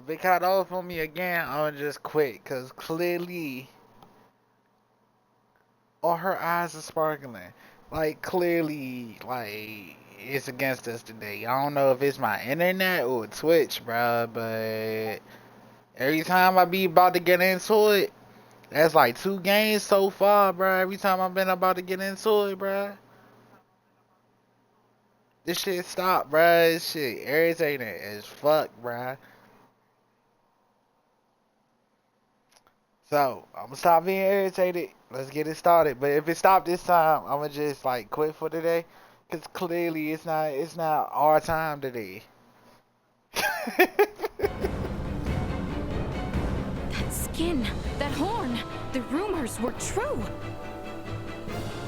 If it cut off on me again, I'ma just quit. Cause clearly, all her eyes are sparkling. Like clearly, like it's against us today. I don't know if it's my internet or Twitch, bruh, but every time I be about to get into it, that's like 2 games so far, bruh. Every time I've been about to get into it, bruh, this shit stop, bruh. This shit irritating as fuck, bruh. So I'm gonna stop being irritated. Let's get it started. But if it stopped this time, I'm gonna just like quit for today, cause clearly it's not our time today. That skin, that horn, the rumors were true.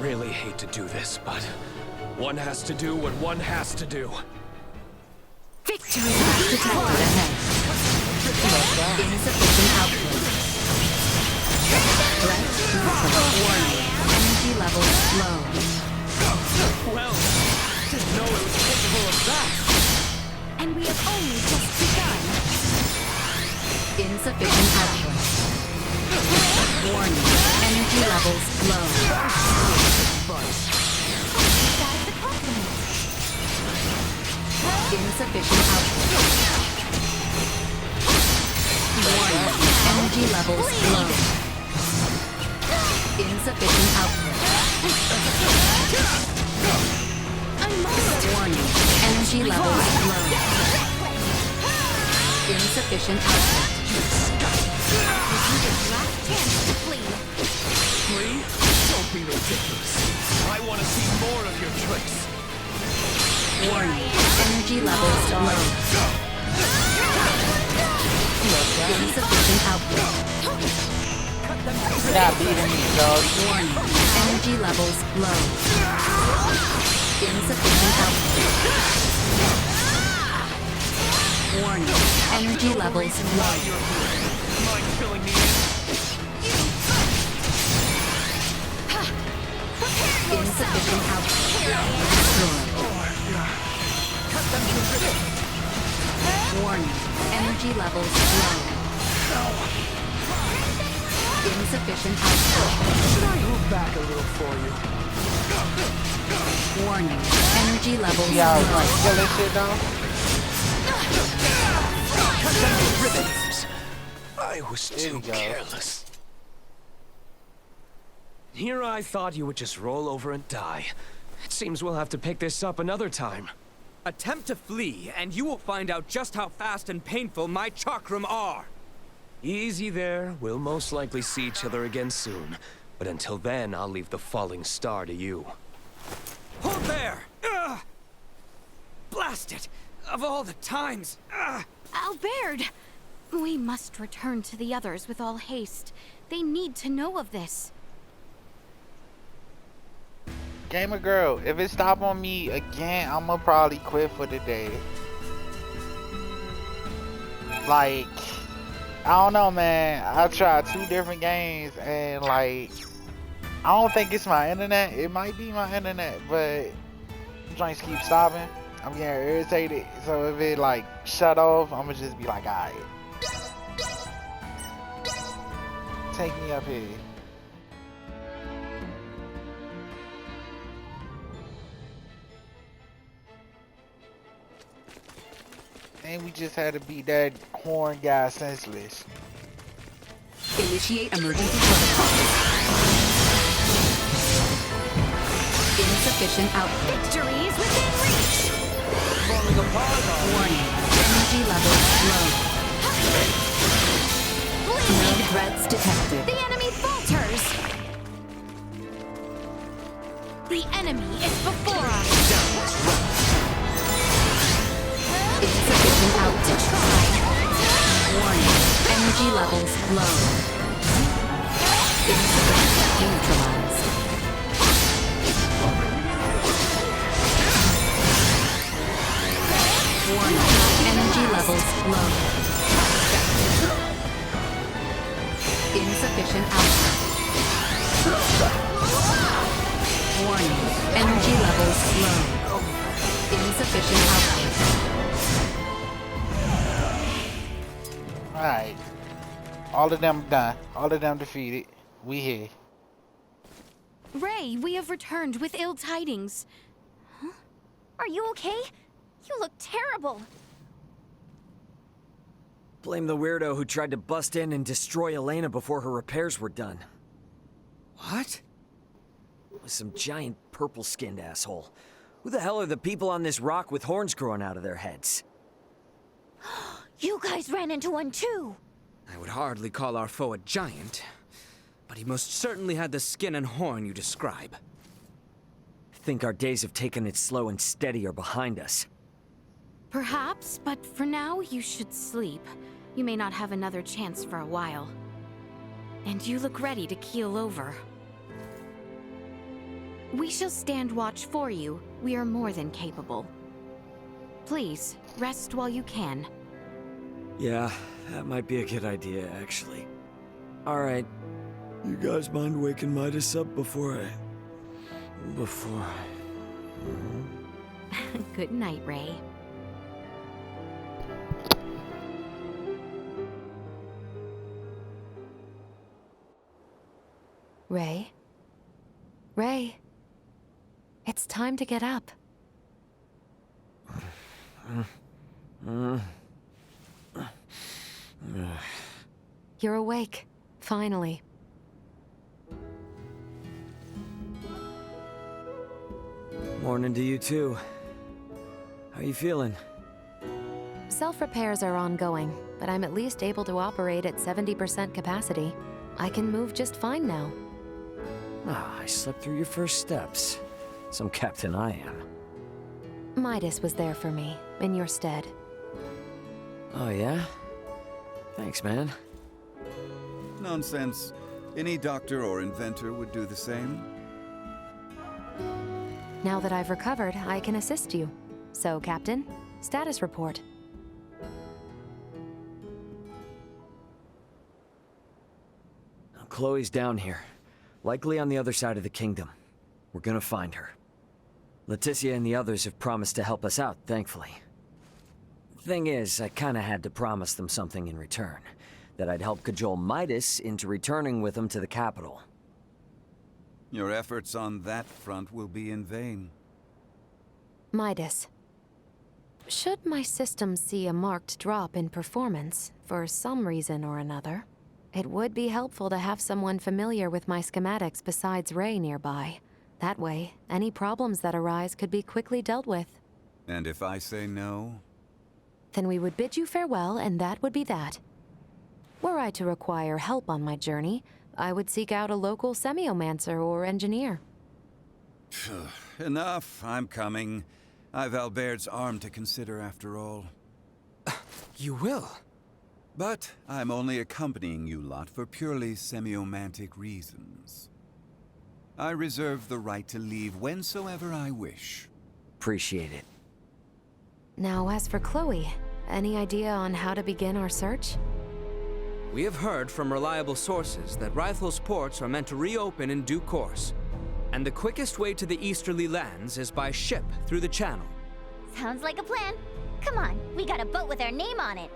Really hate to do this, but one has to do what one has to do. Victory detected ahead. Insufficient output. Threat neutral. Warning. Energy levels low. Well, didn't know it was capable of that. And we have only just begun. Insufficient output. Warning. Energy levels low. That's a compliment. Insufficient output. Warning. Energy levels low. Insufficient output. Warning. Energy levels low. Insufficient output. Last chance to flee. Flee? Don't be ridiculous. I want to see more of your tricks. Warning. Energy levels low. Insufficient output. You're not beating me, dog. Warning. Energy levels low. Insufficient output. Warning. Energy levels low. Mind filling me in? Insufficient output. Destroyed. Warning. Energy levels low. Insufficient output. Should I hold back a little for you? Warning. Energy levels Yeah, I was low. like, kill this shit down. I was There too you go. careless. Here I thought you would just roll over and die. It seems we'll have to pick this up another time. Attempt to flee, and you will find out just how fast and painful my chakram are. Easy there. We'll most likely see each other again soon. But until then, I'll leave the falling star to you. Hold there! Ugh! Blast it! Of all the times! Ugh! Albert! We must return to the others with all haste. They need to know of this. Gamer girl, if it stop on me again, I'ma probably quit for the day. Like, I don't know, man. I tried 2 different games and like, I don't think it's my internet. It might be my internet, but joints keep stopping. I'm getting irritated. So if it like shut off, I'ma just be like, alright. Take me up here. And we just had to beat that horn guy senseless. Initiate emergency protocol. Insufficient output. Victory is within reach! Falling apart! Warning. Energy levels low. No threats detected. The enemy falters! The enemy is before us! Insufficient output. Warning. Energy levels low. Insufficient neutralized. Warning. Energy levels low. Insufficient output. Warning. Energy levels low. Insufficient output. Alright. All of them done. All of them defeated. We here. Ray, we have returned with ill tidings. Huh? Are you okay? You look terrible. Blame the weirdo who tried to bust in and destroy Elena before her repairs were done. What? It was some giant purple-skinned asshole. Who the hell are the people on this rock with horns growing out of their heads? You guys ran into one too. I would hardly call our foe a giant, but he most certainly had the skin and horn you describe. I think our days of taking it slow and steady are behind us. Perhaps, but for now, you should sleep. You may not have another chance for a while. And you look ready to keel over. We shall stand watch for you. We are more than capable. Please, rest while you can. Yeah, that might be a good idea, actually. Alright. You guys mind waking Midas up before I... Good night, Ray. Ray? Ray? It's time to get up. You're awake, finally. Morning to you too. How you feeling? Self-repairs are ongoing, but I'm at least able to operate at 70% capacity. I can move just fine now. Ah, I slept through your first steps. Some captain I am. Midas was there for me, in your stead. Oh yeah? Thanks, man. Nonsense. Any doctor or inventor would do the same. Now that I've recovered, I can assist you. So, Captain, status report. Chloe's down here. Likely on the other side of the kingdom. We're gonna find her. Leticia and the others have promised to help us out, thankfully. Thing is, I kinda had to promise them something in return. That I'd help cajole Midas into returning with them to the capital. Your efforts on that front will be in vain. Midas. Should my system see a marked drop in performance, for some reason or another, it would be helpful to have someone familiar with my schematics besides Ray nearby. That way, any problems that arise could be quickly dealt with. And if I say no? Then we would bid you farewell, and that would be that. Were I to require help on my journey, I would seek out a local semiomancer or engineer. Enough, I'm coming. I've Albert's arm to consider after all. You will? But I'm only accompanying you lot for purely semiomantic reasons. I reserve the right to leave whensoever I wish. Appreciate it. Now, as for Chloe, any idea on how to begin our search? We have heard from reliable sources that Rythel's ports are meant to reopen in due course. And the quickest way to the easterly lands is by ship through the channel. Sounds like a plan. Come on, we got a boat with our name on it.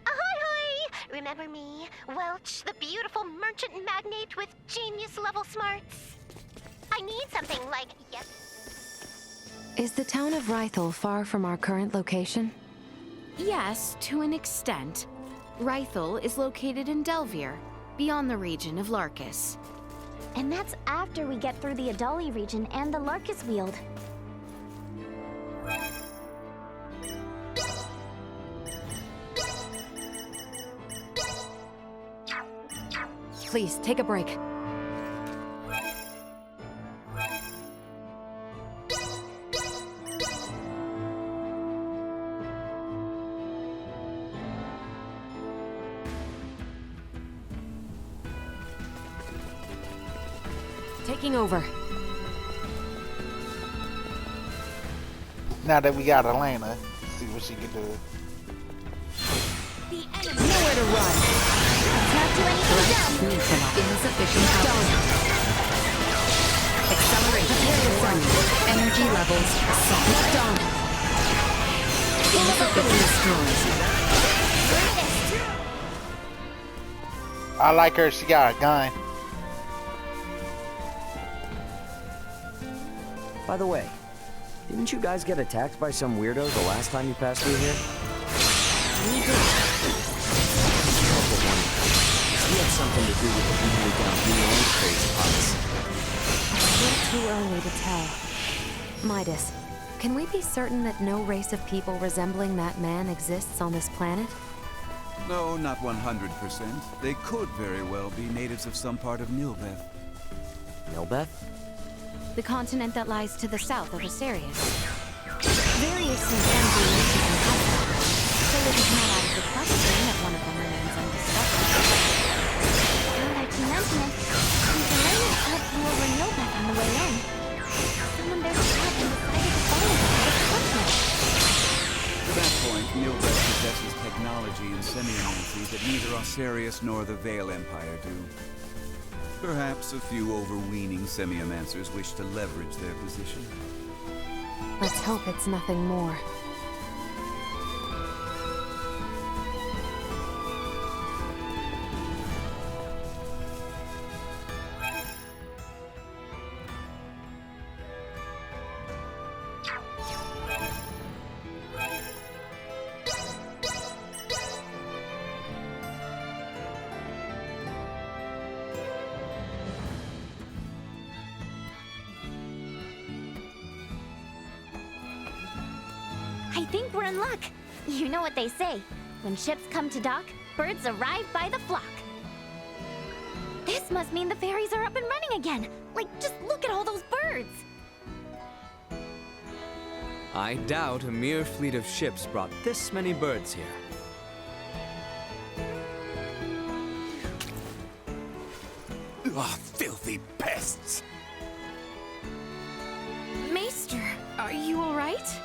Ahoy! Remember me, Welch, the beautiful merchant magnate with genius-level smarts? I need something like, yes. Is the town of Rythel far from our current location? Yes, to an extent. Rythel is located in Delvier, beyond the region of Larkus. And that's after we get through the Adali region and the Larkus Weald. Please, take a break. Taking over. Now that we got Elena, see what she can do. The enemy nowhere to run. Not do anything dumb. Insufficient power. Accelerate. Prepare yourself. Energy levels assault. Done. I like her. She got a gun. By the way, didn't you guys get attacked by some weirdo the last time you passed through here? We did. He had something to do with the people who down here and crazy pots. It's too early to tell. Midas, can we be certain that no race of people resembling that man exists on this planet? No, not 100%. They could very well be natives of some part of Nilbeth. Nilbeth? The continent that lies to the south of Asarius. Various and sundry nations inhabit it, so it is not out of the question that one of them remains undiscovered. Now that you mention it, since Elena helped you over Nilbeth on the way in, someone there decided to follow us to this continent. To that point, Nilbeth possesses technology and semiomancy that neither Asarius nor the Vale Empire do. Perhaps a few overweening semiomancers wish to leverage their position. Let's hope it's nothing more. I think we're in luck. You know what they say. When ships come to dock, birds arrive by the flock. This must mean the ferries are up and running again. Like, just look at all those birds. I doubt a mere fleet of ships brought this many birds here. Ah, filthy pests! Maester, are you alright?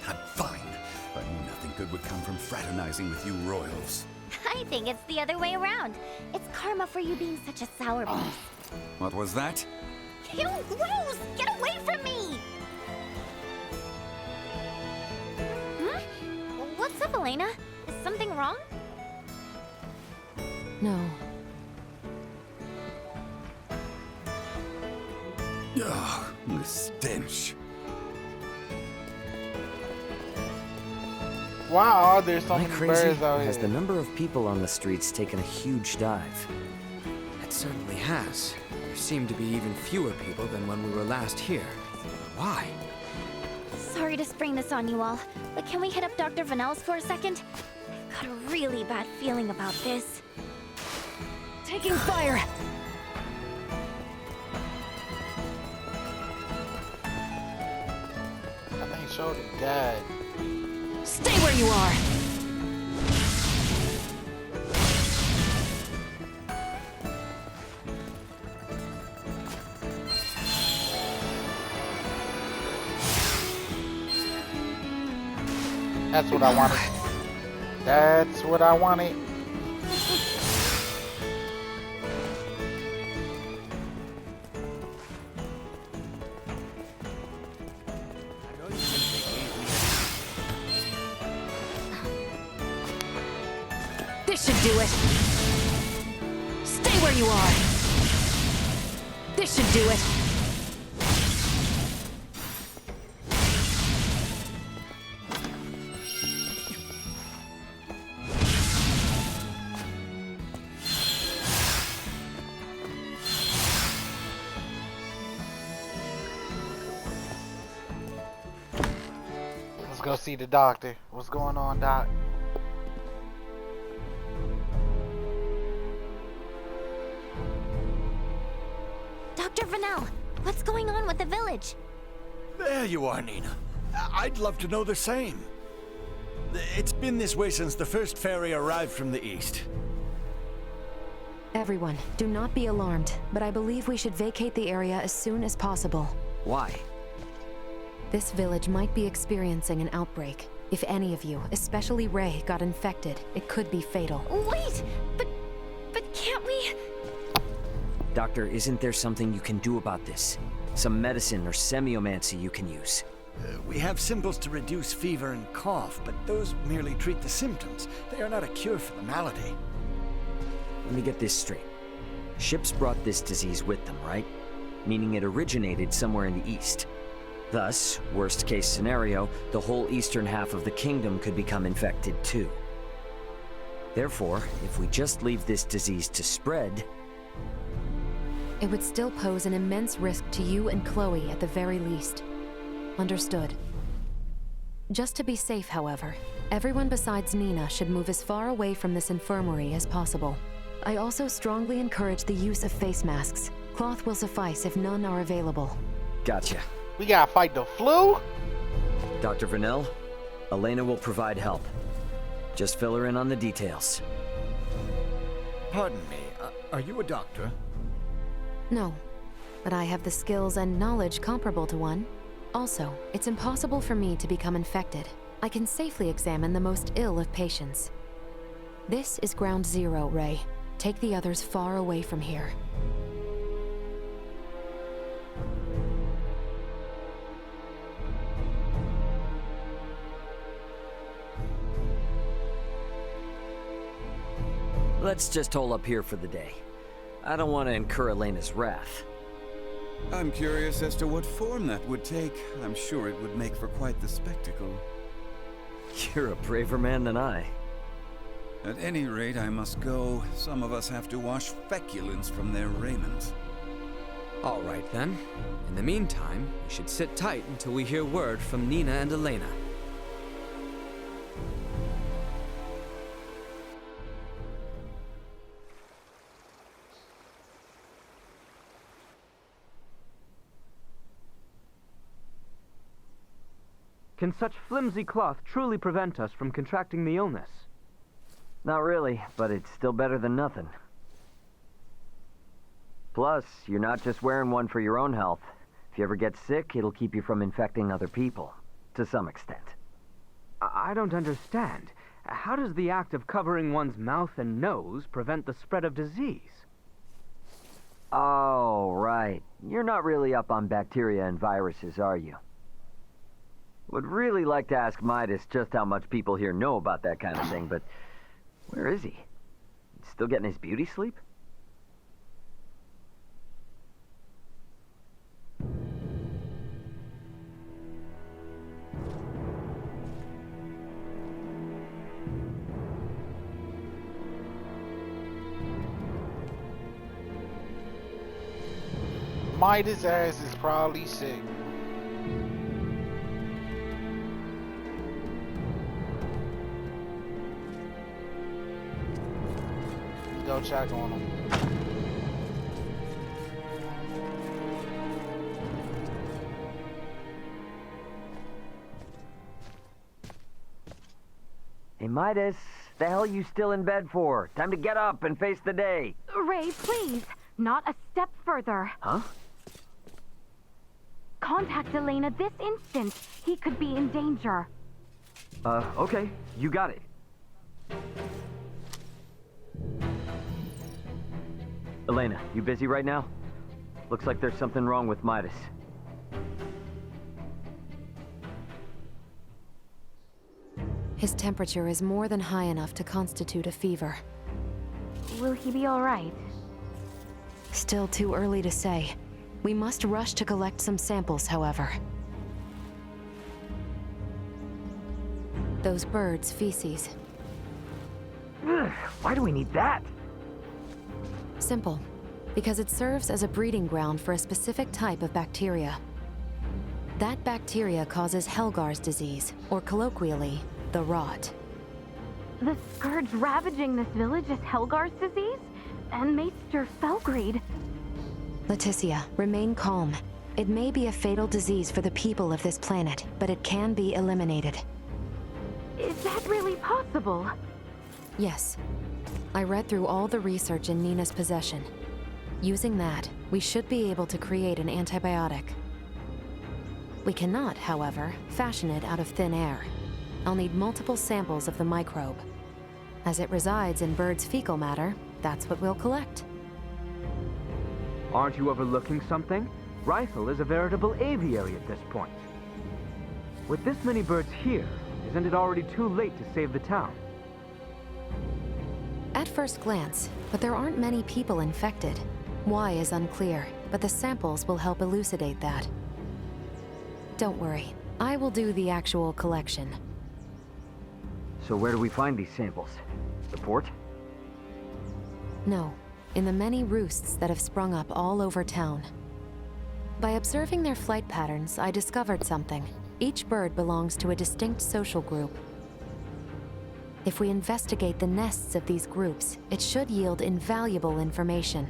I'm fine. I knew nothing good would come from fraternizing with you royals. I think it's the other way around. It's karma for you being such a sour beast. What was that? Ew, gross! Get away from me! What's up, Elena? Is something wrong? No. Ugh, the stench. Wow, there's so Am I many crazy? birds out Or has here. the number of people on the streets taken a huge dive? It certainly has. There seem to be even fewer people than when we were last here. Why? Sorry to spring this on you all, but can we hit up Dr. Vanel's for a second? I've got a really bad feeling about this. Taking fire! I think Shorty died. Stay where you are! That's what I wanted. That's what I wanted. This should do it! Stay where you are! This should do it! Let's go see the doctor. What's going on, Doc? Dr. Vanel, what's going on with the village? There you are, Nina. I'd love to know the same. It's been this way since the first ferry arrived from the east. Everyone, do not be alarmed, but I believe we should vacate the area as soon as possible. Why? This village might be experiencing an outbreak. If any of you, especially Ray, got infected, it could be fatal. Wait, but can't we? Doctor, isn't there something you can do about this? Some medicine or semiomancy you can use? We have symbols to reduce fever and cough, but those merely treat the symptoms. They are not a cure for the malady. Let me get this straight. Ships brought this disease with them, right? Meaning it originated somewhere in the east. Thus, worst case scenario, the whole eastern half of the kingdom could become infected too. Therefore, if we just leave this disease to spread... It would still pose an immense risk to you and Chloe at the very least. Understood. Just to be safe, however, everyone besides Nina should move as far away from this infirmary as possible. I also strongly encourage the use of face masks. Cloth will suffice if none are available. Gotcha. We gotta fight the flu? Dr. Vernell, Elena will provide help. Just fill her in on the details. Pardon me, are you a doctor? No, but I have the skills and knowledge comparable to one. Also, it's impossible for me to become infected. I can safely examine the most ill of patients. This is Ground Zero, Ray. Take the others far away from here. Let's just hole up here for the day. I don't want to incur Elena's wrath. I'm curious as to what form that would take. I'm sure it would make for quite the spectacle. You're a braver man than I. At any rate, I must go. Some of us have to wash feculence from their raiment. All right, then. In the meantime, we should sit tight until we hear word from Nina and Elena. Can such flimsy cloth truly prevent us from contracting the illness? Not really, but it's still better than nothing. Plus, you're not just wearing one for your own health. If you ever get sick, it'll keep you from infecting other people, to some extent. I don't understand. How does the act of covering one's mouth and nose prevent the spread of disease? Oh, right. You're not really up on bacteria and viruses, are you? Would really like to ask Midas just how much people here know about that kind of thing, but where is he? Still getting his beauty sleep? Midas' ass is probably sick. Go check on him. Hey, Midas, the hell you still in bed for? Time to get up and face the day. Ray, please. Not a step further. Huh? Contact Elena this instant. He could be in danger. Okay. You got it. Elena, you busy right now? Looks like there's something wrong with Midas. His temperature is more than high enough to constitute a fever. Will he be all right? Still too early to say. We must rush to collect some samples, however. Those birds' feces. Ugh, why do we need that? Simple. Because it serves as a breeding ground for a specific type of bacteria. That bacteria causes Helgar's disease, or colloquially, the rot. The scourge ravaging this village is Helgar's disease? And Maester Felgreed. Leticia, remain calm. It may be a fatal disease for the people of this planet, but it can be eliminated. Is that really possible? Yes. I read through all the research in Nina's possession. Using that, we should be able to create an antibiotic. We cannot, however, fashion it out of thin air. I'll need multiple samples of the microbe. As it resides in birds' fecal matter, that's what we'll collect. Aren't you overlooking something? Rythel is a veritable aviary at this point. With this many birds here, isn't it already too late to save the town? At first glance, but there aren't many people infected. Why is unclear, but the samples will help elucidate that. Don't worry, I will do the actual collection. So where do we find these samples? The port? No, in the many roosts that have sprung up all over town. By observing their flight patterns, I discovered something. Each bird belongs to a distinct social group. If we investigate the nests of these groups, it should yield invaluable information.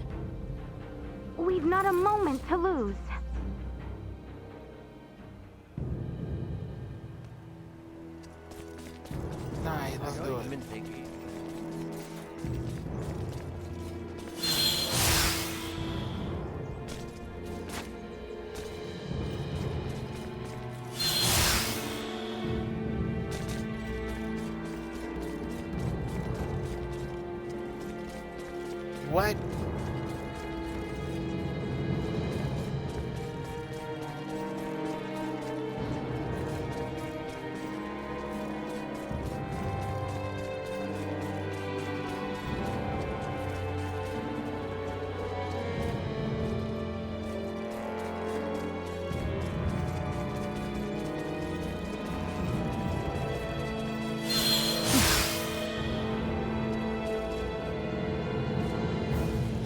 We've not a moment to lose. Alright, let's do it. What?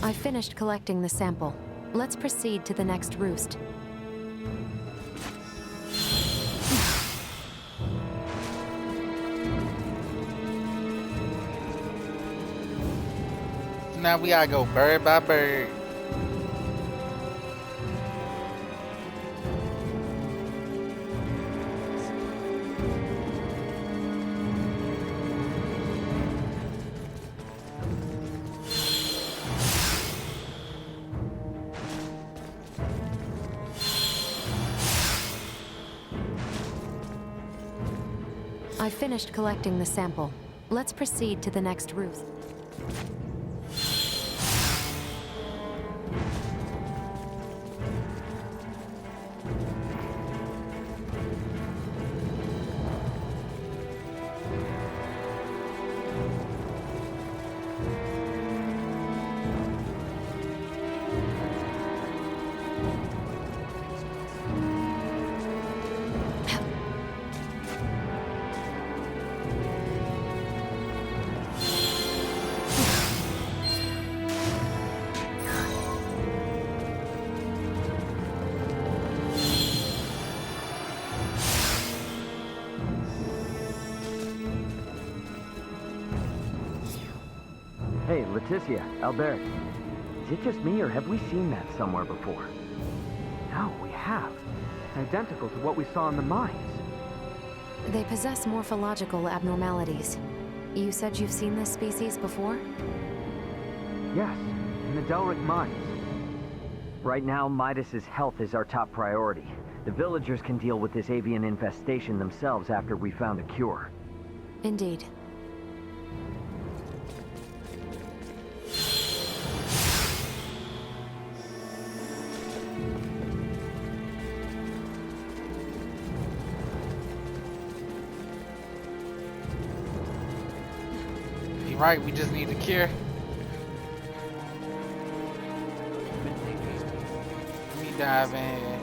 I finished collecting the sample. Let's proceed to the next roost. Now we gotta go bird by bird. I finished collecting the sample. Let's proceed to the next roost. Hey, Leticia, Albert. Is it just me, or have we seen that somewhere before? No, we have. Identical to what we saw in the mines. They possess morphological abnormalities. You said you've seen this species before? Yes, in the Delric mines. Right now, Midas's health is our top priority. The villagers can deal with this avian infestation themselves after we found a cure. Indeed. You're right, we just need the cure. Let me dive in.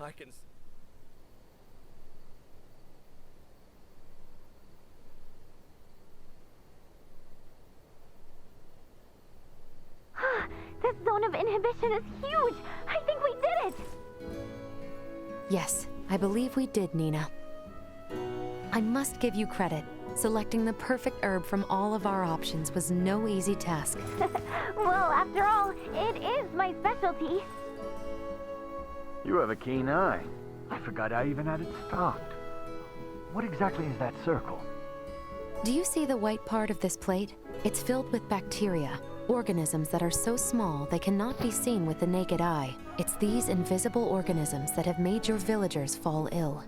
I can. This zone of inhibition is huge! I think we did it! Yes, I believe we did, Nina. I must give you credit. Selecting the perfect herb from all of our options was no easy task. Well, after all, it is my specialty. You have a keen eye. I forgot I even had it stocked. What exactly is that circle? Do you see the white part of this plate? It's filled with bacteria, organisms that are so small they cannot be seen with the naked eye. It's these invisible organisms that have made your villagers fall ill.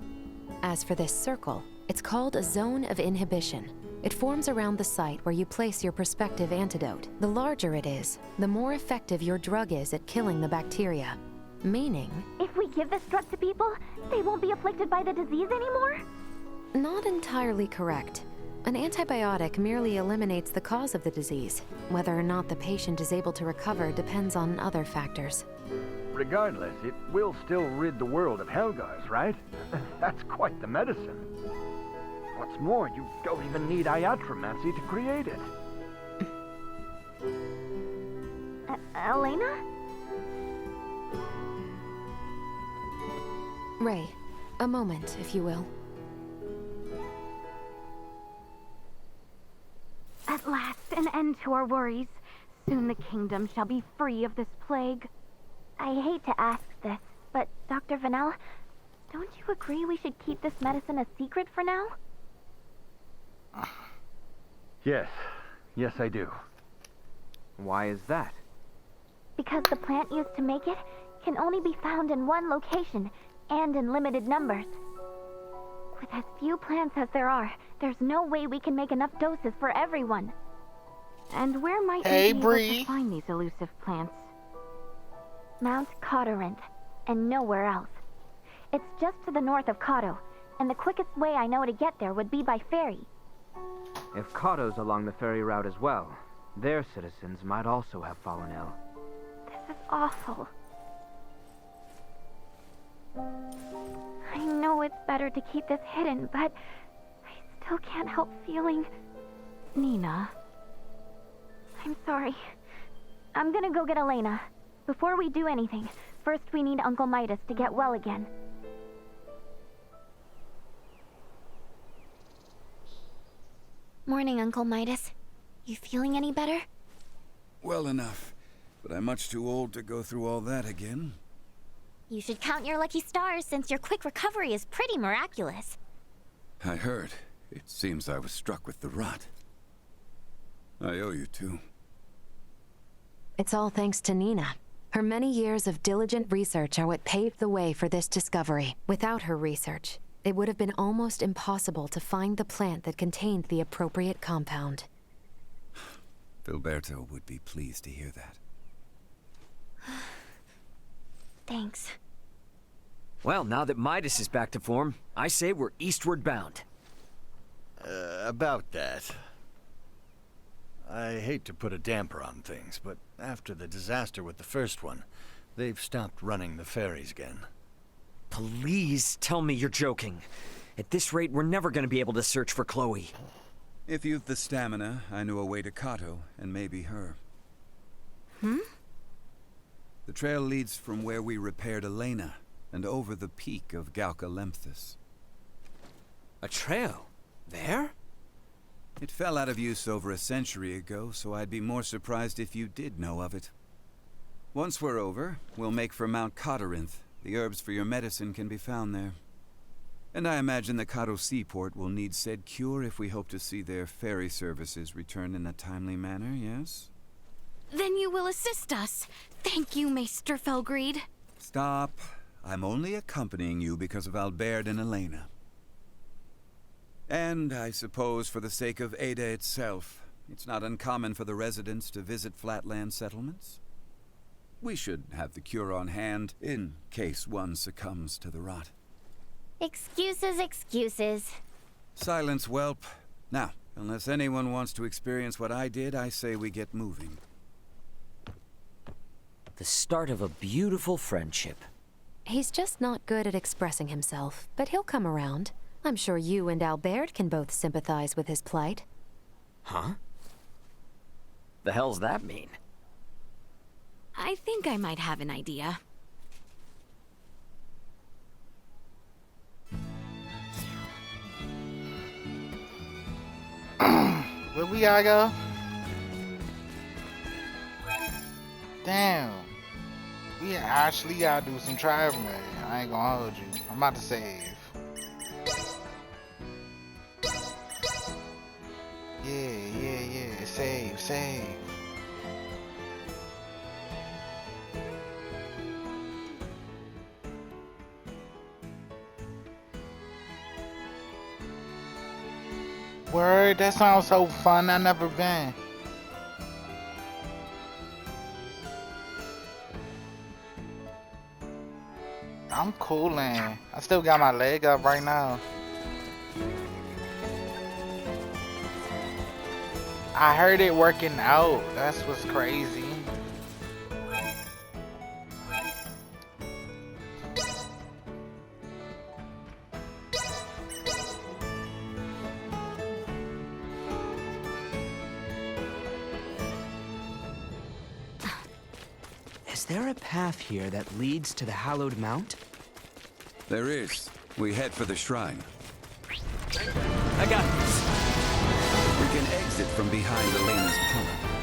As for this circle, it's called a zone of inhibition. It forms around the site where you place your prospective antidote. The larger it is, the more effective your drug is at killing the bacteria. Meaning? If we give this drug to people, they won't be afflicted by the disease anymore? Not entirely correct. An antibiotic merely eliminates the cause of the disease. Whether or not the patient is able to recover depends on other factors. Regardless, it will still rid the world of Helgars, right? That's quite the medicine. What's more, you don't even need iatromancy to create it. Elena? Ray, a moment, if you will. At last, an end to our worries. Soon the kingdom shall be free of this plague. I hate to ask this, but Dr. Vanel, don't you agree we should keep this medicine a secret for now? Yes, I do. Why is that? Because the plant used to make it can only be found in one location, and in limited numbers. With as few plants as there are, there's no way we can make enough doses for everyone. And where might we be able to find these elusive plants? Mount Cotteranth, and nowhere else. It's just to the north of Cotto, and the quickest way I know to get there would be by ferry. If Cotto's along the ferry route as well, their citizens might also have fallen ill. This is awful. I know it's better to keep this hidden, but I still can't help feeling... Nina. I'm sorry. I'm gonna go get Elena. Before we do anything, first we need Uncle Midas to get well again. Morning, Uncle Midas. You feeling any better? Well enough, but I'm much too old to go through all that again. You should count your lucky stars since your quick recovery is pretty miraculous. I heard. It seems I was struck with the rot. I owe you two. It's all thanks to Nina. Her many years of diligent research are what paved the way for this discovery. Without her research, it would have been almost impossible to find the plant that contained the appropriate compound. Filberto would be pleased to hear that. Thanks. Well, now that Midas is back to form, I say we're eastward bound. About that. I hate to put a damper on things, but after the disaster with the first one, they've stopped running the ferries again. Please tell me you're joking. At this rate, we're never going to be able to search for Chloe. If you've the stamina, I know a way to Cotto, and maybe her. The trail leads from where we repaired Elena, and over the peak of Galca-Lemphis. A trail? There? It fell out of use over a century ago, so I'd be more surprised if you did know of it. Once we're over, we'll make for Mount Cotteranth. The herbs for your medicine can be found there. And I imagine the Cotto seaport will need said cure if we hope to see their ferry services return in a timely manner, yes? Then you will assist us. Thank you, Maester Felgreed. Stop. I'm only accompanying you because of Albert and Elena. And I suppose for the sake of Ada itself, it's not uncommon for the residents to visit flatland settlements. We should have the cure on hand in case one succumbs to the rot. Excuses, excuses. Silence, whelp. Now, unless anyone wants to experience what I did, I say we get moving. The start of a beautiful friendship. He's just not good at expressing himself, but he'll come around. I'm sure you and Albert can both sympathize with his plight. Huh? The hell's that mean? I think I might have an idea. Where we gotta go? Damn. We actually gotta do some traveling. I ain't gonna hold you. I'm about to save. Yeah. Save. Word, that sounds so fun. I've never been. I'm cooling. I still got my leg up right now. I heard it working out. That's what's crazy. Is there a path here that leads to the Hallowed Mount? There is. We head for the shrine. I got this. We can exit from behind Elena's pillar.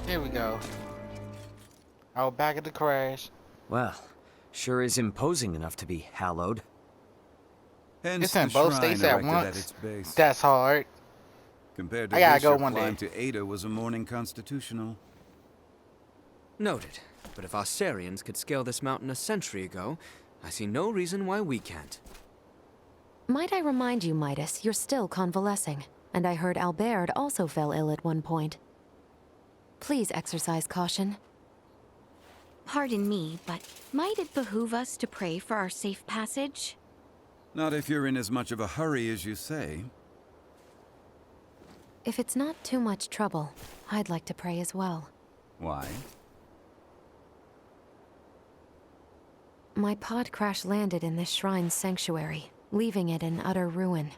Here we go. Oh, back at the crash. Well, sure is imposing enough to be hallowed. Hence It's in the both shrine states at erected once. at its base. That's hard. Compared to I gotta this, go your one climb day. to Ada was a morning constitutional. Noted. But if Arcerians could scale this mountain a century ago, I see no reason why we can't. Might I remind you, Midas, you're still convalescing. And I heard Albert also fell ill at one point. Please exercise caution. Pardon me, but might it behoove us to pray for our safe passage? Not if you're in as much of a hurry as you say. If it's not too much trouble, I'd like to pray as well. Why? My pod crash landed in this shrine's sanctuary, leaving it in utter ruin.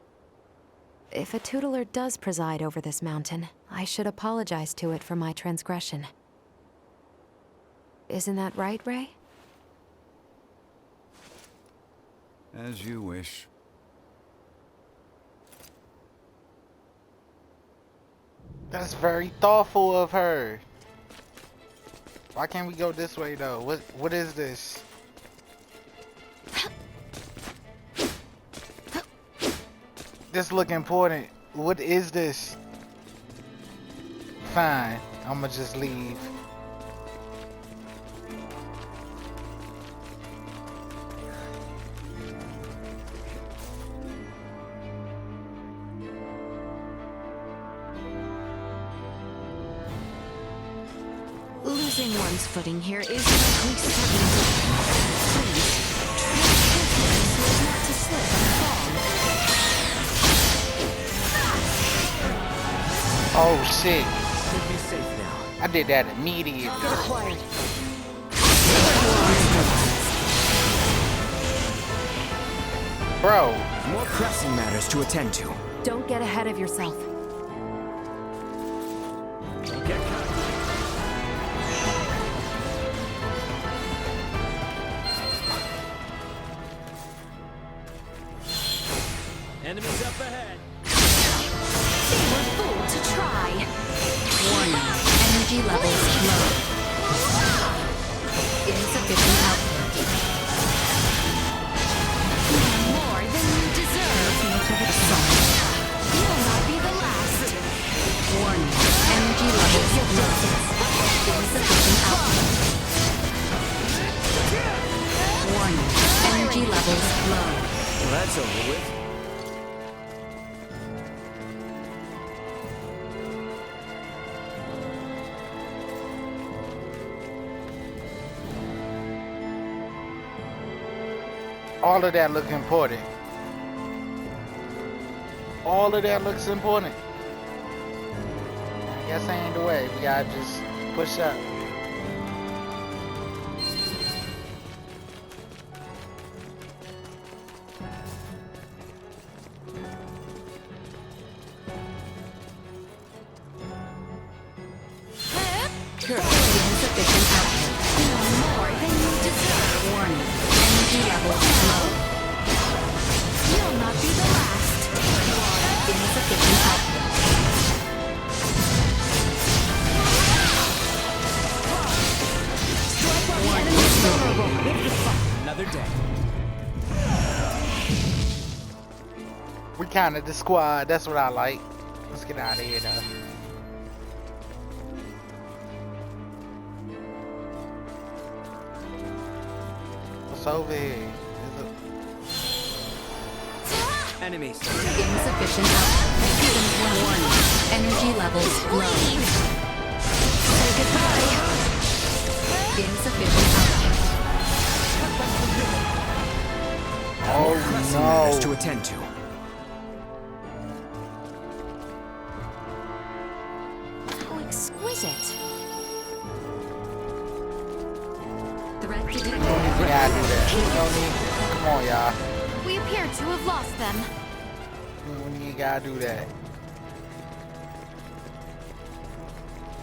If a tutelar does preside over this mountain, I should apologize to it for my transgression. Isn't that right, Ray? As you wish. That's very thoughtful of her. Why can't we go this way though? What is this? This look important. What is this? Fine, I'ma just leave. Losing one's footing here is likely certain. Please, tread carefully so as not to slip and fall. Oh shit. Should be safe now. I did that immediately. Acquired. Bro, More pressing matters to attend to. Don't get ahead of yourself. Get cut. Enemies up ahead. They were fooled to try. Warning, energy levels low. Insufficient output. More than you deserve. You'll not be the last. Warning, energy levels low. Insufficient output. Warning, energy levels low. Well, that's over with. all of that looks important. All of that looks important. I guess that ain't the way. We gotta just push up. Insufficient output. No more than you deserve. Warning. Energy level low. You'll not be the last. Insufficient output. Another day. We counted the squad. That's what I like. Let's get out of here though. What's over here? Is it... Enemies. Insufficient output. Warning. Energy levels low. Say goodbye. Insufficient output. Oh Matters to no. attend to. How exquisite. Threat detected. We gotta do that. You know me? Come on, y'all. We appear to have lost them. You gotta do that.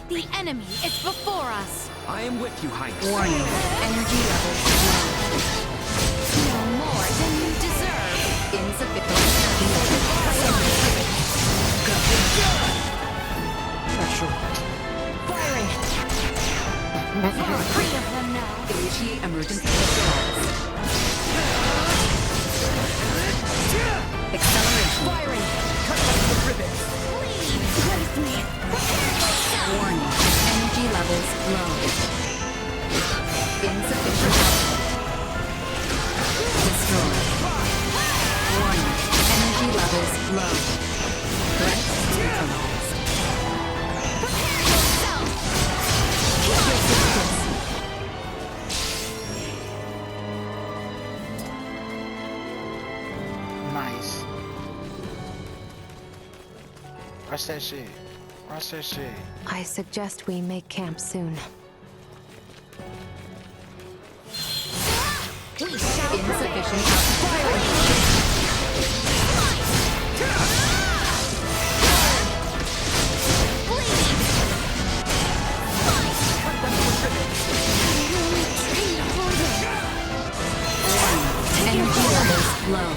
The enemy is before us. I am with you, Highness. Warning. Energy levels low. No more than you deserve. Insufficient. Pressure. Firing. There are 3 of them now. Initiate emergency response. Acceleration. Firing. Cut off the ribbon. Please, brace me. Warning. Energy levels low. Insufficient output. Destroy. Warning. Energy levels low. Threat neutralized. Prepare yourself! Resistance. Nice. Watch that shit. Watch that shit. I suggest we make camp soon. Insufficient Energy levels low.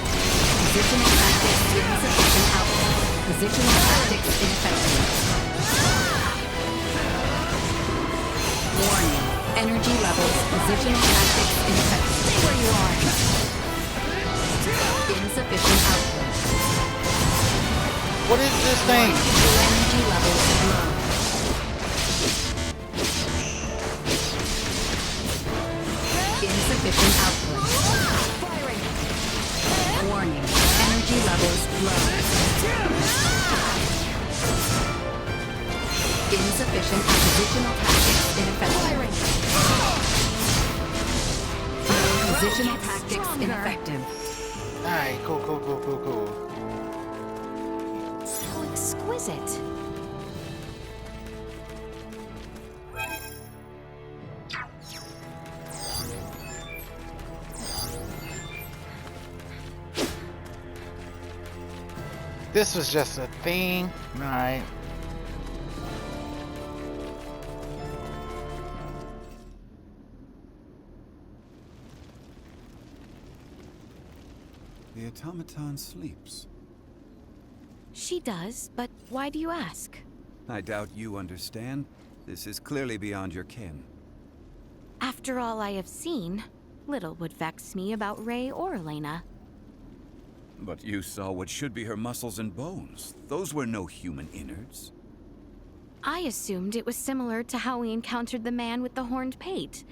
Positional tactics insufficient output. Positional tactics ineffective. Warning. Energy levels. Positional tactics ineffective. Stay where you are. Insufficient output. What is this thing? Energy levels low. Insufficient output. Firing. Warning. Energy levels low. Insufficient positional tactics ineffective. Positional tactics ineffective. Alright, cool. How exquisite. This was just a thing. Alright. The automaton sleeps. She does, but why do you ask? I doubt you understand. This is clearly beyond your ken. After all I have seen, little would vex me about Ray or Elena. But you saw what should be her muscles and bones. Those were no human innards. I assumed it was similar to how we encountered the man with the horned pate.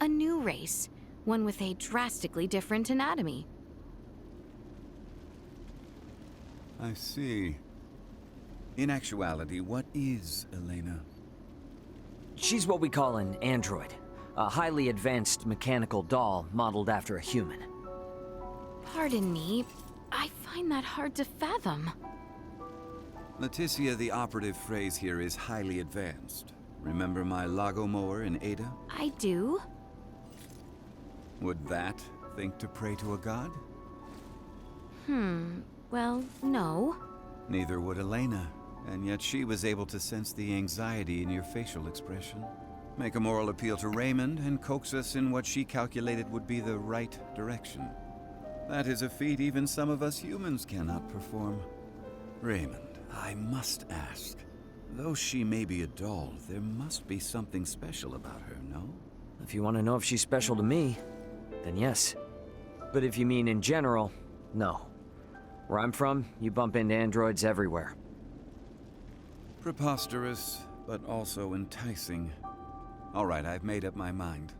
A new race, one with a drastically different anatomy. I see. In actuality, what is Elena? She's what we call an android. A highly advanced mechanical doll modeled after a human. Pardon me, I find that hard to fathom. Leticia, the operative phrase here is highly advanced. Remember my Lagomore in Ada? I do? Would that think to pray to a god? Well, no. Neither would Elena, and yet she was able to sense the anxiety in your facial expression. Make a moral appeal to Raymond and coax us in what she calculated would be the right direction. That is a feat even some of us humans cannot perform. Raymond, I must ask. Though she may be a doll, there must be something special about her, no? If you want to know if she's special to me, then yes. But if you mean in general, no. Where I'm from, you bump into androids everywhere. Preposterous, but also enticing. All right, I've made up my mind.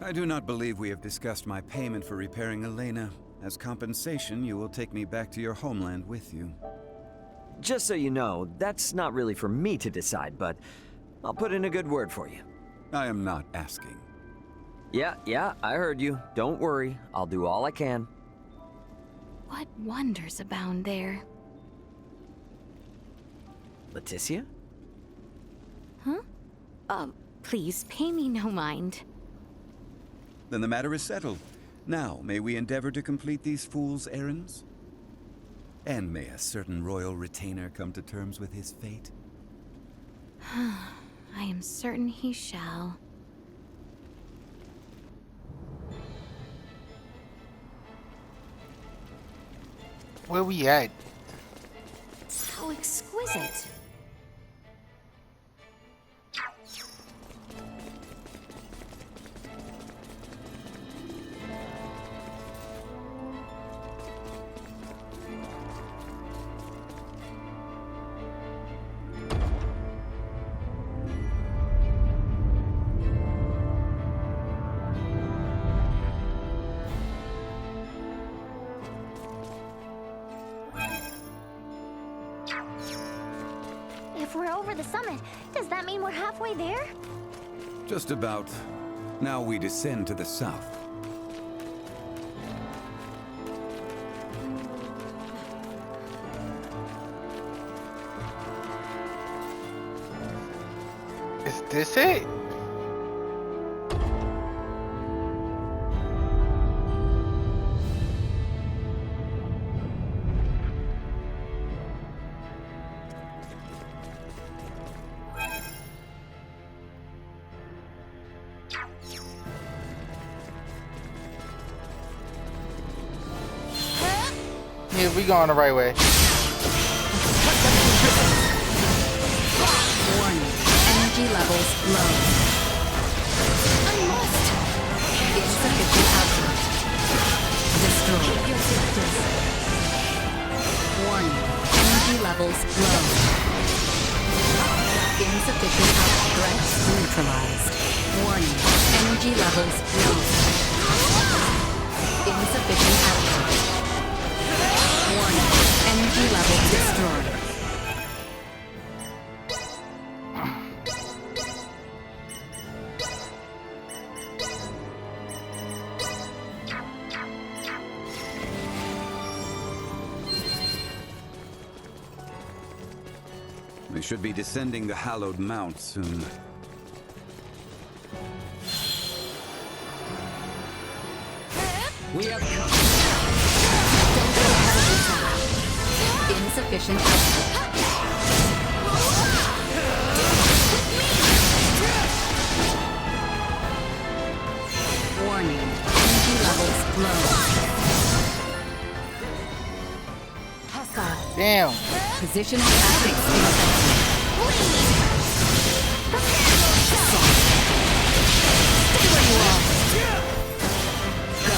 I do not believe we have discussed my payment for repairing Elena. As compensation, you will take me back to your homeland with you. Just so you know, that's not really for me to decide, but I'll put in a good word for you. I am not asking. Yeah, I heard you. Don't worry, I'll do all I can. What wonders abound there? Leticia? Huh? Please, pay me no mind. Then the matter is settled. Now, may we endeavor to complete these fools' errands? And may a certain royal retainer come to terms with his fate? I am certain he shall. Where we at? How exquisite. If we're over the summit, does that mean we're halfway there? Just about. Now we descend to the south. Is this it? Yeah, we going the right way. Warning. Energy levels low. I must! Insufficient output. Destroy. Keep your distance. Warning. Energy levels low. Insufficient output. Threat neutralized. Warning. Energy levels low. Insufficient output. Warning. Energy level destroyed. We should be descending the hallowed mount soon. We have come. Don't go ahead of yourself. Insufficient output. Warning. Energy levels low. Hostile. Damn. Position tactics insufficient. Stay where you are. Go.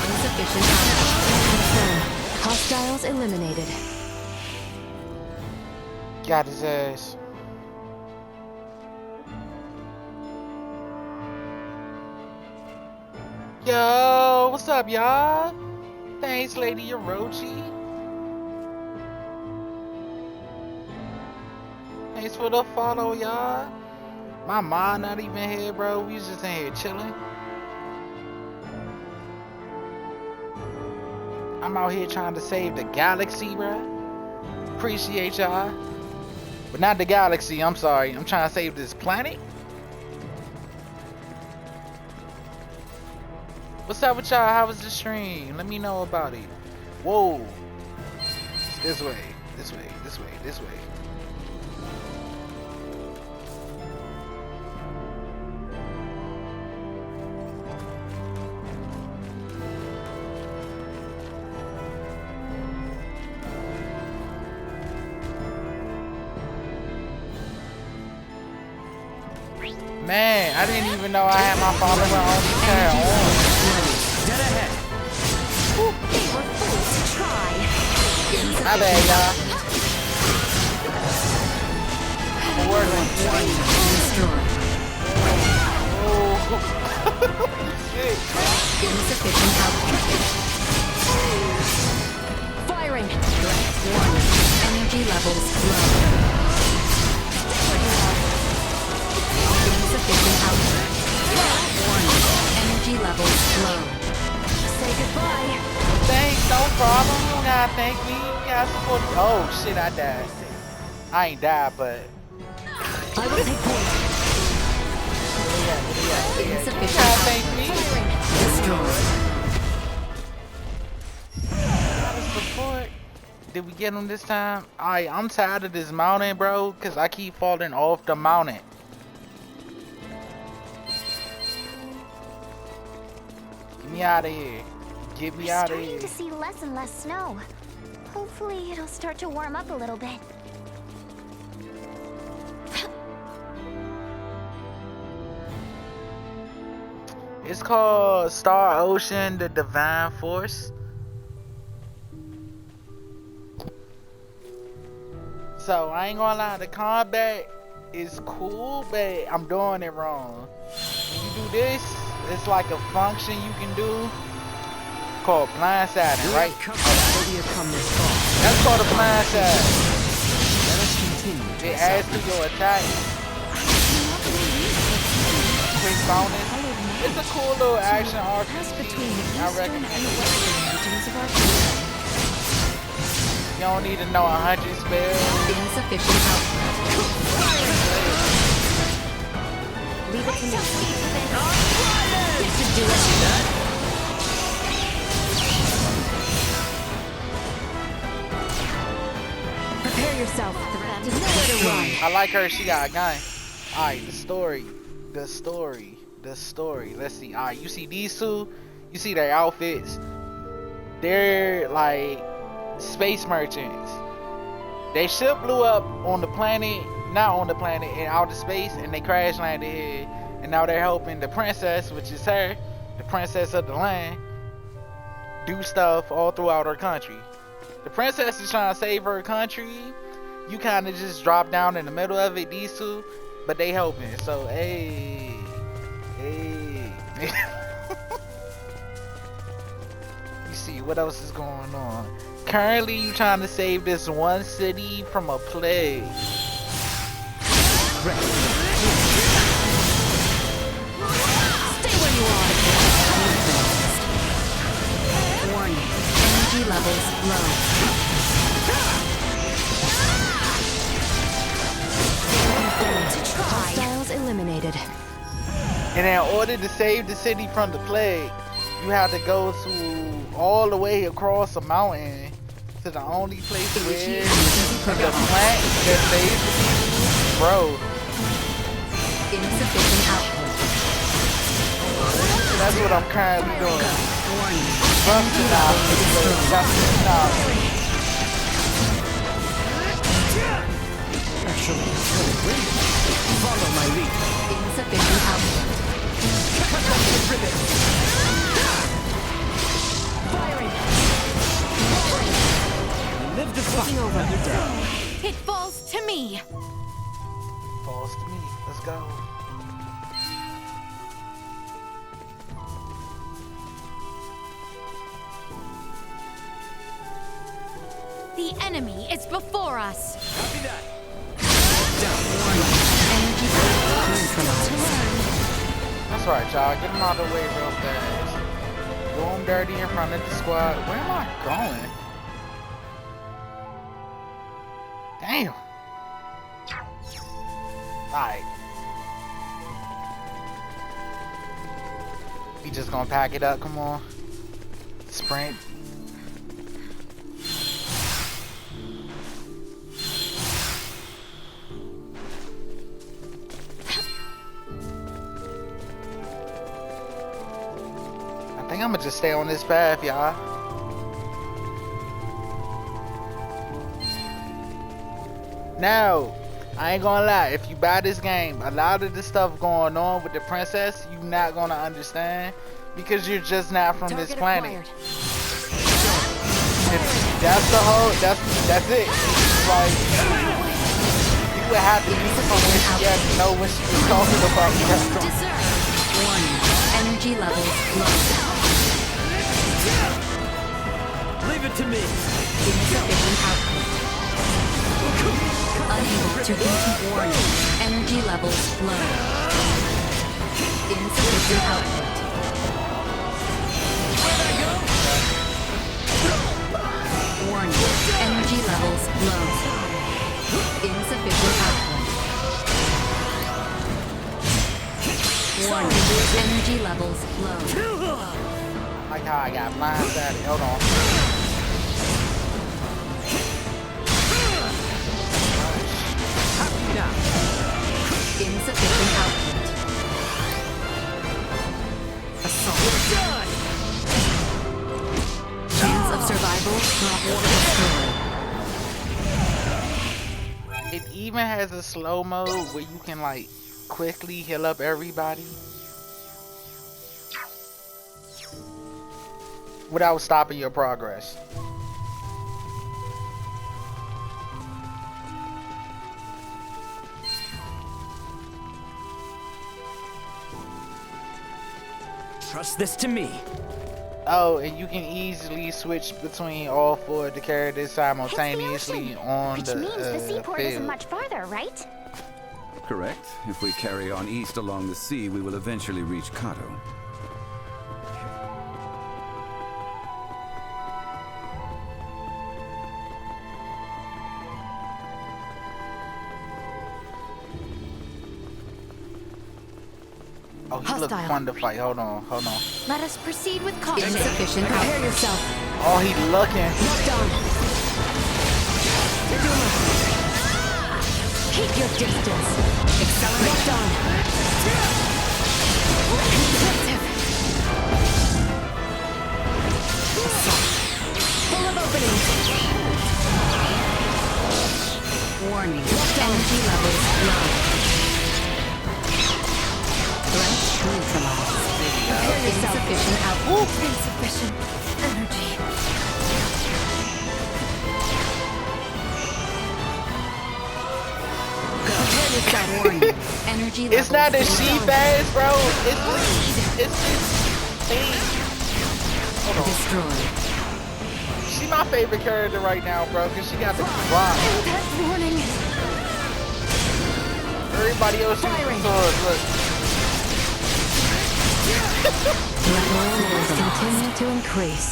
Insufficient output. Confirm. Hostiles eliminated. Got his ass. Yo, what's up, y'all? Thanks, Lady Orochi. Thanks for the follow, y'all. My mom not even here, bro. We just in here chilling. I'm out here trying to save the galaxy, bro. Appreciate y'all. But not the galaxy, I'm sorry. I'm trying to save this planet. What's up with y'all? How was the stream? Let me know about it. Whoa. This way, this way, this way, this way. Man, I didn't even know I had my follower on the tab on. Dead ahead. They were fools to try. My bad, y'all. I'm working. Destroy. Oh. Shit. Insufficient output. Firing. Threat warning. Energy levels low. Insufficient output. Warning. Energy levels low. Say goodbye. Thanks, no problem. You don't gotta thank me. You gotta support me. Oh shit, I died. I ain't died, but I will take point. you Insufficient gotta thank me. Destroyed. Support. Did we get him this time? Alright, I'm tired of this mountain, bro, cause I keep falling off the mountain. Get me out of here. Get me We're out of starting here. to see less and less snow. Hopefully it'll start to warm up a little bit. It's called Star Ocean, the Divine Force. So I ain't gonna lie, the combat is cool, but I'm doing it wrong. When you do this, it's like a function you can do called blindsiding, right? That's called a blindside. Let us continue to It adds to your attack. Quick bonus. It's a cool little action RPG. I recommend it. You don't need to know 100 spells. Insufficient output. Leave it to me. This should do it. Prepare yourself. There's nowhere to run. I like her. She got a gun. Alright, the story. Let's see. Alright, you see these two? You see their outfits? They're like space merchants. They ship blew up on the planet, not on the planet, in outer space, and they crash landed here. And now they're helping the princess, which is her, the princess of the land, do stuff all throughout her country. The princess is trying to save her country. You kind of just drop down in the middle of it, these two, but they helping. So, hey. You see, what else is going on? Currently, you trying to save this one city from a plague. Stay where you are. Warning. Energy levels low. Hostiles eliminated. And in order to save the city from the plague, you have to go to all the way across a mountain to the only place where the plant that saves the people grows. Insufficient output. That's what I'm currently doing. Warning. Busting out. Busting out. follow my lead. Insufficient output. Firing. Live to fight Taking over. another day. It falls to me. Falls to me. Let's go. The enemy is before us. Copy that. Energy neutralized. That's right, y'all. Get him out of the way real fast. Do him dirty in front of the squad. Where am I going? Damn. Alright. We just gonna pack it up. Come on. Sprint. I think I'm gonna just stay on this path, y'all. Now, I ain't gonna lie, if you buy this game, a lot of the stuff going on with the princess, you're not gonna understand because you're just not from this planet. That's the whole, that's it. Like, you would have to be from where she had to know when she was talking about Deserve. Warning. Energy levels low. Leave it to me. Insufficient output. Unable to reach warning. Energy levels low. Insufficient output. Warning. Energy levels low. Insufficient output. Warning. Energy levels low. Like how I got blindsided. Hold on. Insufficient output. Assault. Chance of survival drop or destroy. It even has a slow mode where you can like quickly heal up everybody without stopping your progress. Trust this to me. Oh, and you can easily switch between all four of the characters simultaneously on Which the means the seaport isn't field. much farther, right? Correct. If we carry on east along the sea, we will eventually reach Kato. Oh, he looks Hostile. fun to fight. Hold on, hold on. Let us proceed with caution. Insufficient output. Prepare yourself. Oh, he looking. Locked on. Keep your distance. Accelerate. Locked on. Impressive. Assault. Full of openings. Warning. Energy levels low. Threat neutralized. Insufficient output. Insufficient energy. Prepare yourself. Warning. Energy levels. It's not a low. sheep ass, bro. It's this thing. Hold on. Destroyed. She my favorite character right now, bro, because she got the rock. Impact warning. Everybody else shoots the sword. Look. Levels continue to increase.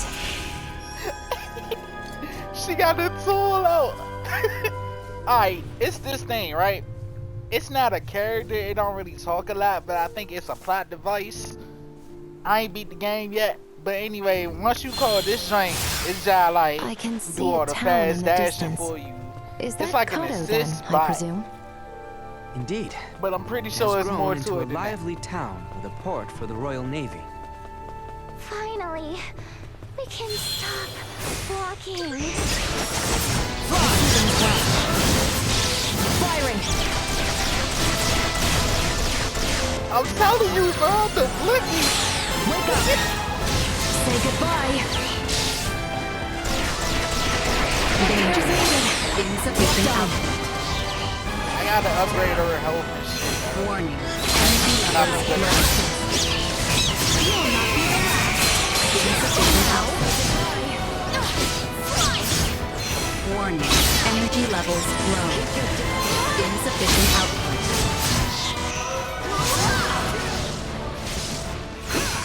She got the tool out. Alright, it's this thing, right? It's not a character, it don't really talk a lot, but I think it's a plot device. I ain't beat the game yet, but anyway, once you call this joint, it's just like I can see do all a the town fast in the dashing distance. for you. Is It's that like an Kato assist then, spot. I presume? Indeed. But I'm pretty It sure has it's grown more into to a it than that. lively town with a port for the Royal Navy. Finally, we can stop walking. Firing! I'm telling you, bro, the blicky. Wake up! Say goodbye! Danger needed. Insufficient output. I gotta upgrade her health and shit, bro. Warning. Energy Not levels the low. Insufficient output. Warning. Energy levels low. Insufficient output.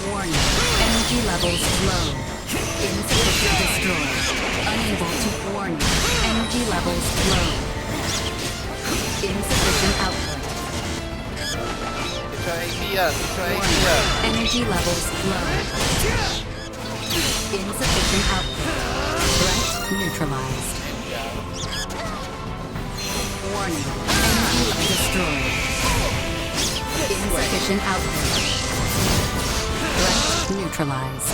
Warning. Energy levels low. Insufficient destroy. Unable to warning. Energy levels low. Insufficient output. Try me up, try me Warning. up. Energy levels low. Insufficient output. Threat neutralized. Warning. Energy destroyed. Insufficient output. Threat neutralized.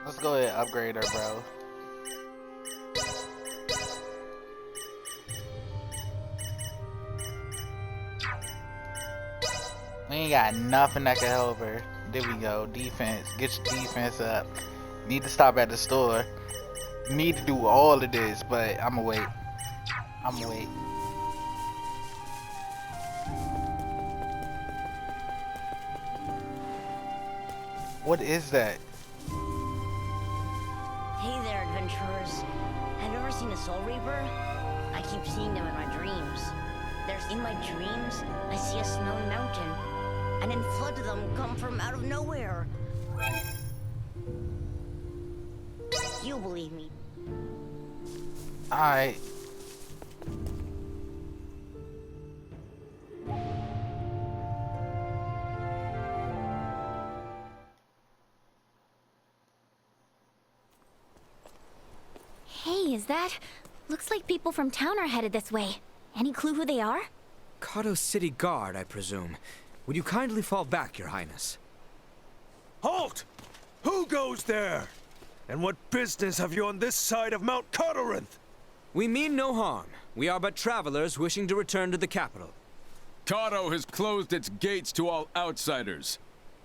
Let's go ahead and upgrade her, bro. We ain't got nothing that can help her. There we go. Defense. Get your defense up. Need to stop at the store. Need to do all of this, but I'ma wait. I'ma wait. What is that? Hey there, adventurers. Have you ever seen a Soul Reaper? I keep seeing them in my dreams. In my dreams, I see a snowy mountain, and then floods of them come from out of nowhere. You believe me? Alright. Hey, is that? Looks like people from town are headed this way. Any clue who they are? Kato City Guard, I presume. Would you kindly fall back, Your Highness? Halt! Who goes there? And what business have you on this side of Mount Cardorinth? We mean no harm. We are but travelers wishing to return to the capital. Kato has closed its gates to all outsiders.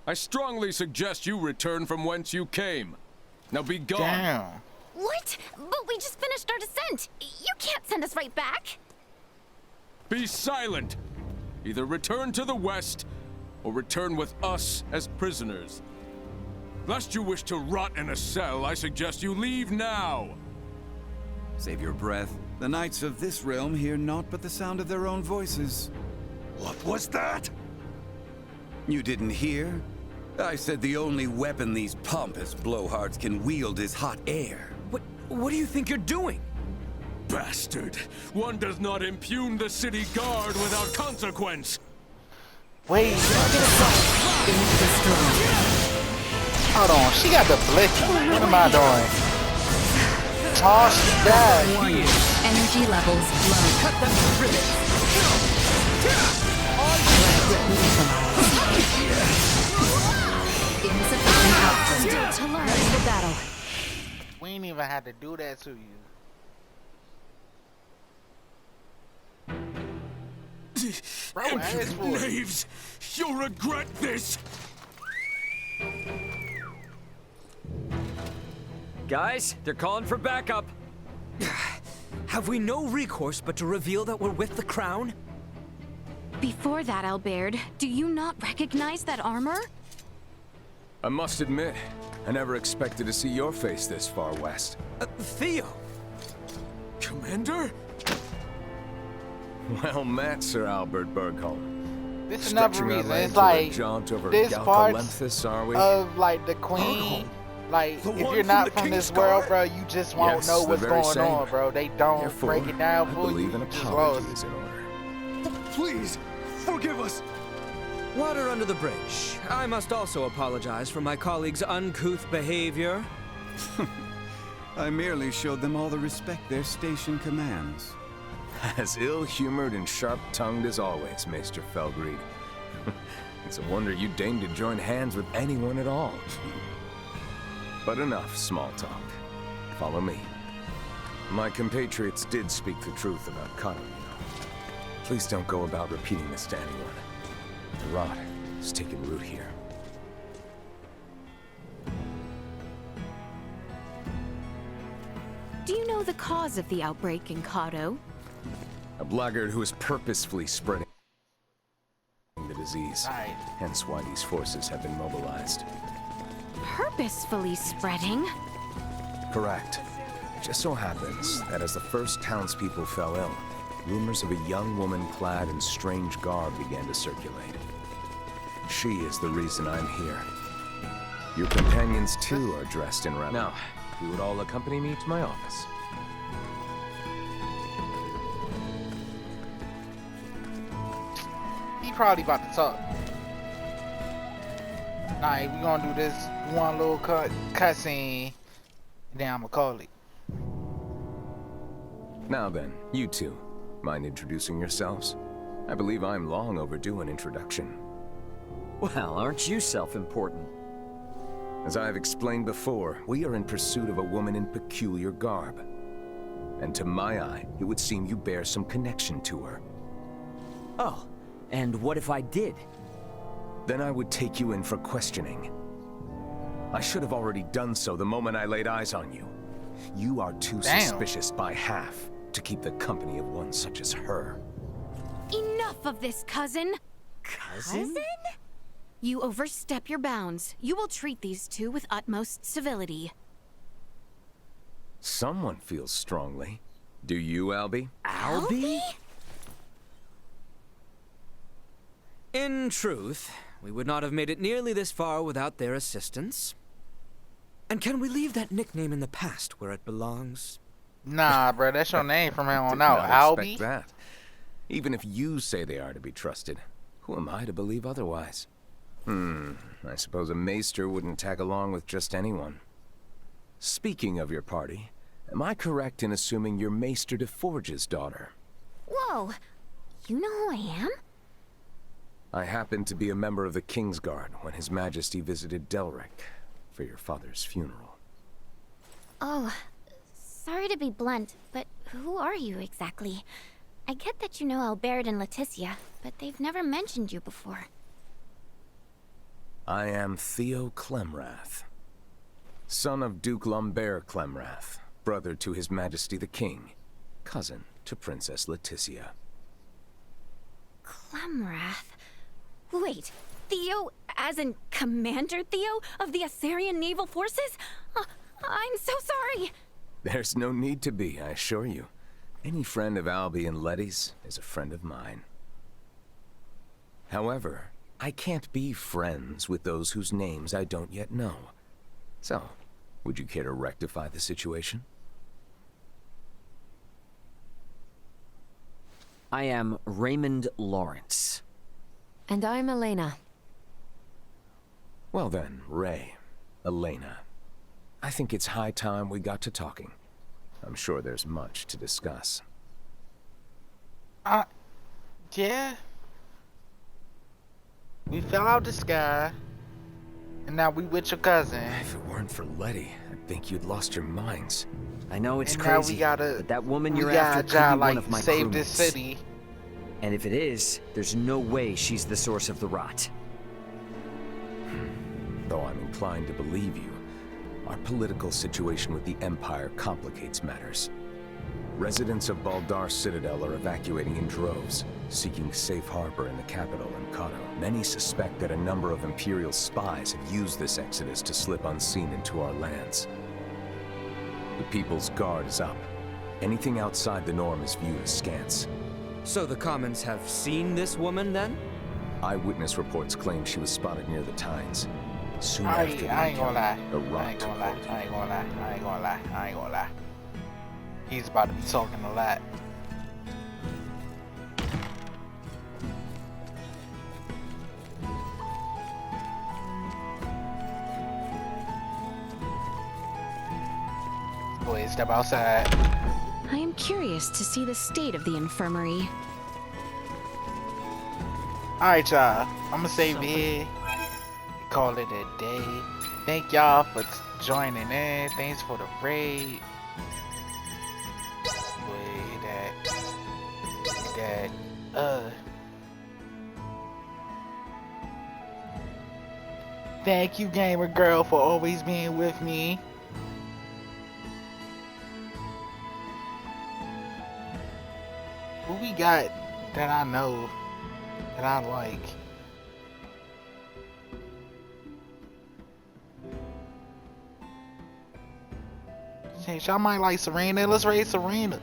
I strongly suggest you return from whence you came. Now be gone. Damn. What? But we just finished our descent. You can't send us right back. Be silent! Either return to the west, or return with us as prisoners. Lest you wish to rot in a cell, I suggest you leave now! Save your breath. The knights of this realm hear naught but the sound of their own voices. What was that? You didn't hear? I said the only weapon these pompous blowhards can wield is hot air. What do you think you're doing? Bastard! One does not impugn the city guard without consequence! Wait. Hold on, she got the blicky. What am I doing? Oh, she died. Warning. Energy levels low. Cut them to ribbons. Insufficient output. To learn the battle. We ain't even had to do that to you. Bro, Knaves! You'll regret this! Guys, they're calling for backup. Have we no recourse but to reveal that we're with the crown? Before that, Albert, do you not recognize that armor? I must admit, I never expected to see your face this far west. Theo! Commander? Well met, Sir Albert Bergholm. This is another Stretching our reason. legs It's with a like jaunt over this part Galcalenthus, are we? of like the queen. Like The if one you're from not the from King's this world, Guard? bro, you just won't Yes, know the what's very going same. on, bro. They don't Therefore, break it down I for you. believe an You just apology lost. is in order. Please, forgive us. Water under the bridge. I must also apologize for my colleague's uncouth behavior. I merely showed them all the respect their station commands. As ill-humored and sharp-tongued as always, Maester Felgreed. It's a wonder you deigned to join hands with anyone at all. But enough small talk. Follow me. My compatriots did speak the truth about Kato, you know. Please don't go about repeating this to anyone. The rot is taking root here. Do you know the cause of the outbreak in Kato? A blackguard who is purposefully spreading the disease. Right. Hence why these forces have been mobilized. Purposefully spreading? Correct. It just so happens that as the first townspeople fell ill, rumors of a young woman clad in strange garb began to circulate. She is the reason I'm here. Your companions, too, are dressed in red. Now, if you would all accompany me to my office. He probably about to talk. Alright, we gonna do this one little cutscene. Then I'ma call it. Now then, you two, mind introducing yourselves? I believe I'm long overdue an introduction. Well, aren't you self-important? As I have explained before, we are in pursuit of a woman in peculiar garb. And to my eye, it would seem you bear some connection to her. Oh, and what if I did? Then I would take you in for questioning. I should have already done so the moment I laid eyes on you. You are too suspicious by half to keep the company of one such as her. Enough of this, cousin! Cousin? You overstep your bounds. You will treat these two with utmost civility. Someone feels strongly. Do you, Albie? Albie? In truth, we would not have made it nearly this far without their assistance. And can we leave that nickname in the past where it belongs? Nah, bro, that's your name from here on Did out, not Albie. expect that. Even if you say they are to be trusted, who am I to believe otherwise? I suppose a maester wouldn't tag along with just anyone. Speaking of your party, am I correct in assuming you're Maester de Forge's daughter? Whoa, you know who I am? I happened to be a member of the Kingsguard when His Majesty visited Delric for your father's funeral. Oh, sorry to be blunt, but who are you exactly? I get that you know Albert and Leticia, but they've never mentioned you before. I am Theo Clemrath, son of Duke Lambert Clemrath, brother to His Majesty the King, cousin to Princess Leticia. Clemrath? Wait, Theo, as in Commander Theo of the Assyrian Naval Forces? I'm so sorry! There's no need to be, I assure you. Any friend of Albie and Letty's is a friend of mine. However, I can't be friends with those whose names I don't yet know. So, would you care to rectify the situation? I am Raymond Lawrence. And I'm Elena. Well then, Ray, Elena. I think it's high time we got to talking. I'm sure there's much to discuss. Yeah. We fell out the sky, and now we with your cousin. If it weren't for Letty, I'd think you'd lost your minds. I know it's And now crazy, we gotta, but that woman we you're gotta after could try, be one of my save this crewmates. city. And if it is, there's no way she's the source of the rot. Though I'm inclined to believe you, our political situation with the Empire complicates matters. Residents of Baldar Citadel are evacuating in droves, seeking safe harbor in the capital, Encanto. Many suspect that a number of Imperial spies have used this exodus to slip unseen into our lands. The People's Guard is up. Anything outside the norm is viewed askance. So the Commons have seen this woman, then? Eyewitness reports claim she was spotted near the Tines. Soon I after the ain't gonna lie. encounter, the I rot ain't took gonna lie. hold. I ain't gonna lie. I ain't gonna lie. I ain't gonna lie. He's about to be talking a lot. Boy, step outside. I am curious to see the state of the infirmary. Alright, y'all. I'm gonna save it here. Call it a day. Thank y'all for joining in. Thanks for the raid. Thank you, Gamer Girl, for always being with me. Who we got that I know that I like? Y'all might like Serena. Let's raid Serena.